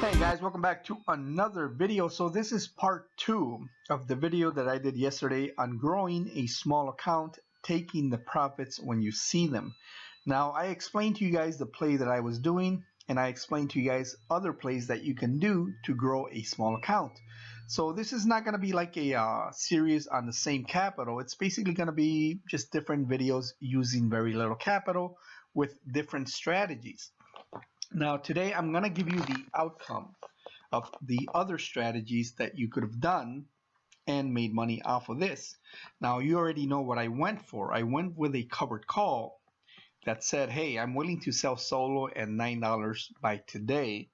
Hey guys, welcome back to another video. So this is part 2 of the video that I did yesterday on growing a small account, taking the profits when you see them. Now I explained to you guys the play that I was doing, and I explained to you guys other plays that you can do to grow a small account. So this is not going to be like a series on the same capital. It's basically going to be just different videos using very little capital with different strategies. Now today I'm going to give you the outcome of the other strategies that you could have done and made money off of this. Now you already know what I went for. I went with a covered call that said, hey, I'm willing to sell solo at $9 by today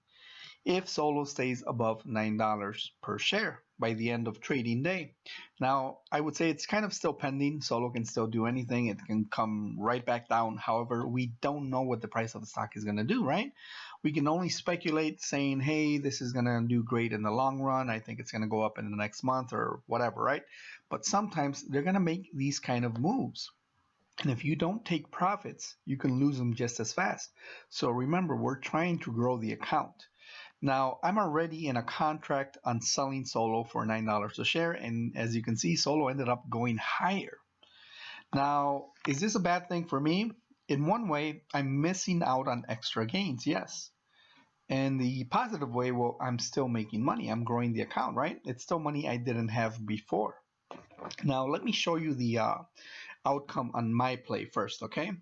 if solo stays above $9 per share by the end of trading day. Now, I would say it's kind of still pending. Solo can still do anything. It can come right back down. However, we don't know what the price of the stock is going to do, right? We can only speculate saying, hey, this is going to do great in the long run. I think it's going to go up in the next month or whatever, right? But sometimes they're going to make these kind of moves. And if you don't take profits, you can lose them just as fast. So remember, we're trying to grow the account. Now, I'm already in a contract on selling solo for $9 a share. And as you can see, solo ended up going higher. Now, is this a bad thing for me? In one way, I'm missing out on extra gains, yes. And the positive way, well, I'm still making money. I'm growing the account, right? It's still money I didn't have before. Now, let me show you the outcome on my play first, okay?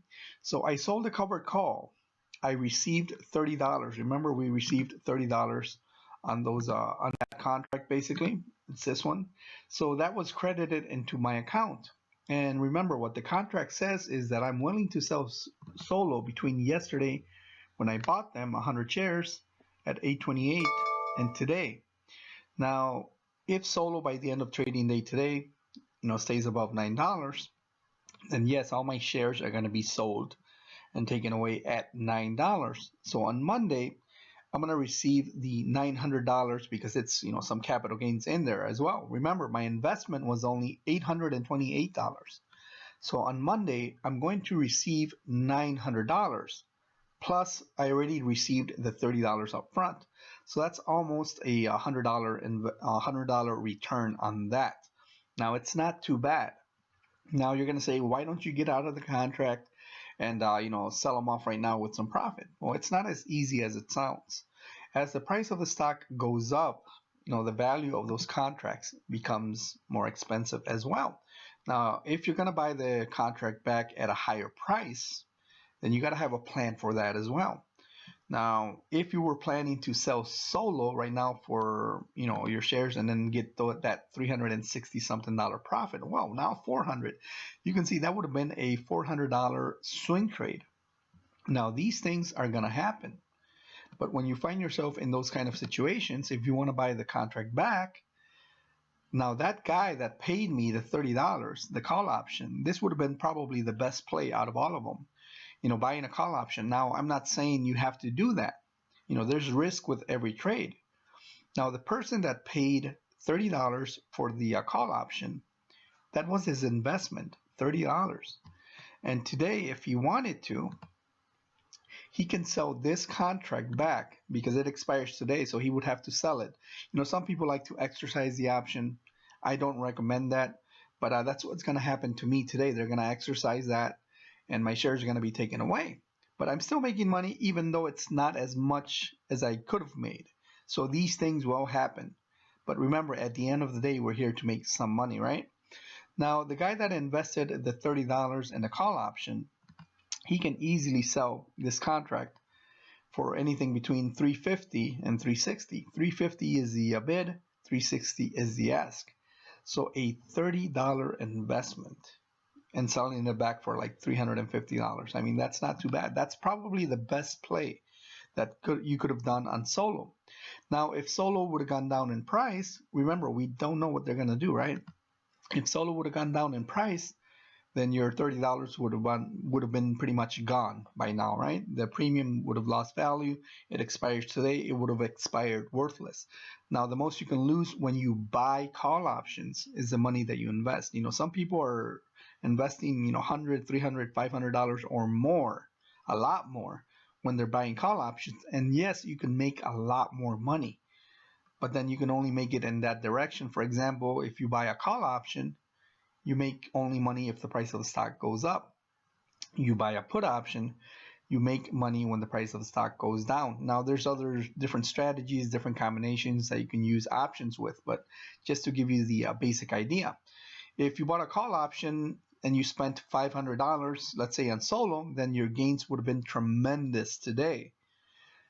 So I sold a covered call. I received $30. Remember, we received $30 on those on that contract, basically. It's this one. So that was credited into my account. And remember, what the contract says is that I'm willing to sell solo between yesterday when I bought them, 100 shares at $8.28, and today. Now, if solo by the end of trading day today, stays above $9, then yes, all my shares are going to be sold and taken away at $9. So on Monday, I'm going to receive the $900 because it's, some capital gains in there as well. Remember, my investment was only $828. So on Monday, I'm going to receive $900. Plus, I already received the $30 up front. So that's almost a $100 return on that. Now, it's not too bad. Now, you're going to say, why don't you get out of the contract and, sell them off right now with some profit? Well, it's not as easy as it sounds. As the price of the stock goes up, the value of those contracts becomes more expensive as well. Now, if you're going to buy the contract back at a higher price, then you got to have a plan for that as well. Now, if you were planning to sell solo right now for, your shares and then get that $360 something profit, well, now $400. You can see that would have been a $400 swing trade. Now, these things are going to happen. But when you find yourself in those kind of situations, if you want to buy the contract back, now that guy that paid me the $30, the call option, this would have been probably the best play out of all of them. Buying a call option. Now, I'm not saying you have to do that. There's risk with every trade. Now, the person that paid $30 for the call option, that was his investment, $30. And today, if he wanted to, he can sell this contract back because it expires today, so he would have to sell it. Some people like to exercise the option. I don't recommend that, but that's what's going to happen to me today. They're going to exercise that, and my shares are going to be taken away. But I'm still making money, even though it's not as much as I could have made. So these things will happen. But remember, at the end of the day, we're here to make some money, right? Now, the guy that invested the $30 in the call option, he can easily sell this contract for anything between $350 and $360. $350 is the bid, $360 is the ask. So a $30 investment and selling it back for like $350. I mean, that's not too bad. That's probably the best play that you could have done on solo. Now, if solo would have gone down in price, remember, we don't know what they're going to do, right? If solo would have gone down in price, then your $30 would have been pretty much gone by now, right? The premium would have lost value. It expires today. It would have expired worthless. Now, the most you can lose when you buy call options is the money that you invest. Some people are investing, $100, $300, $500 or more, a lot more, when they're buying call options. And yes, you can make a lot more money, but then you can only make it in that direction. For example, if you buy a call option, you make only money if the price of the stock goes up. You buy a put option, you make money when the price of the stock goes down. Now, there's other different strategies, different combinations that you can use options with, but just to give you the basic idea. If you bought a call option and you spent $500, let's say on Solo, then your gains would have been tremendous today.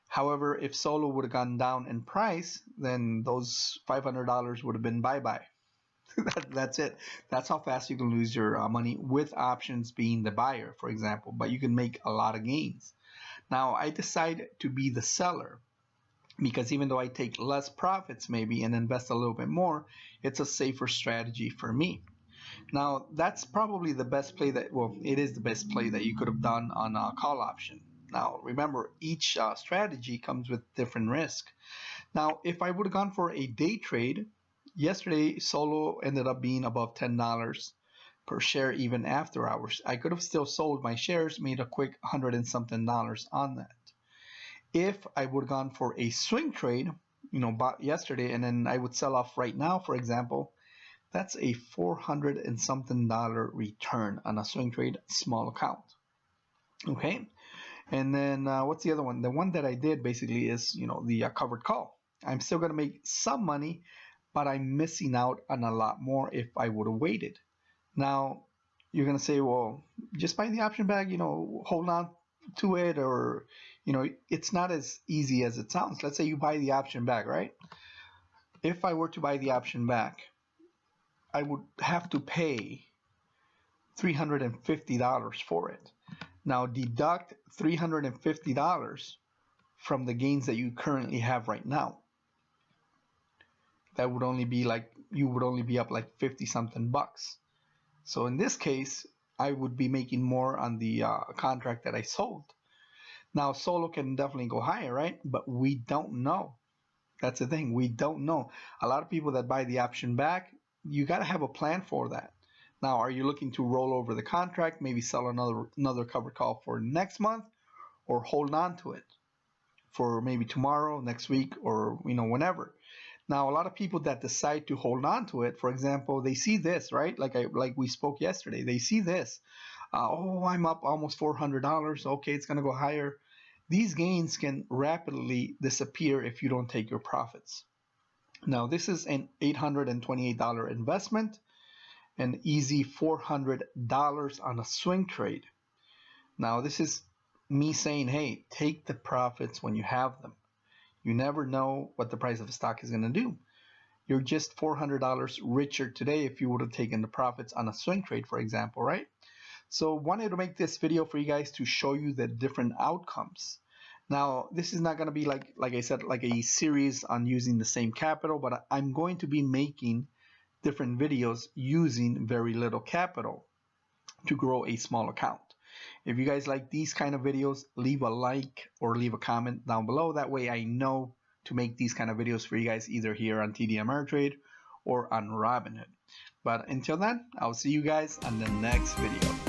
However, if Solo would have gone down in price, then those $500 would have been bye-bye. That's it. That's how fast you can lose your money with options being the buyer, for example. But you can make a lot of gains. Now, I decided to be the seller because even though I take less profits maybe and invest a little bit more, it's a safer strategy for me. Now, that's probably the best play that, well, it is the best play that you could have done on a call option. Now, remember, each strategy comes with different risk. Now, if I would have gone for a day trade, yesterday, Solo ended up being above $10 per share even after hours. I could have still sold my shares, made a quick $100 and something on that. If I would have gone for a swing trade, bought yesterday and then I would sell off right now, for example, that's a $400 and something return on a swing trade, small account. Okay. And then what's the other one? The one that I did basically is, the covered call. I'm still going to make some money, but I'm missing out on a lot more if I would have waited. Now, you're going to say, well, just buy the option bag, hold on to it, or, it's not as easy as it sounds. Let's say you buy the option bag, right? If I were to buy the option bag, I would have to pay $350 for it. Now, deduct $350 from the gains that you currently have right now. That would only be like, you would only be up like 50 something bucks. So in this case, I would be making more on the contract that I sold. Now, Solo can definitely go higher, right? But we don't know. That's the thing. We don't know. A lot of people that buy the option back, you got to have a plan for that. Now, are you looking to roll over the contract, maybe sell another covered call for next month, or hold on to it for maybe tomorrow, next week, or whenever? Now, a lot of people that decide to hold on to it, for example, they see this, right? Like we spoke yesterday, they see this. Oh, I'm up almost $400. Okay, it's going to go higher. These gains can rapidly disappear if you don't take your profits. Now, this is an $828 investment, an easy $400 on a swing trade. Now, this is me saying, hey, take the profits when you have them. You never know what the price of a stock is going to do. You're just $400 richer today if you would have taken the profits on a swing trade, for example, right? So wanted to make this video for you guys to show you the different outcomes. Now, this is not going to be like I said, like a series on using the same capital, but I'm going to be making different videos using very little capital to grow a small account. If you guys like these kind of videos, leave a like or leave a comment down below. That way I know to make these kind of videos for you guys either here on TD Ameritrade or on Robinhood. But until then, I'll see you guys on the next video.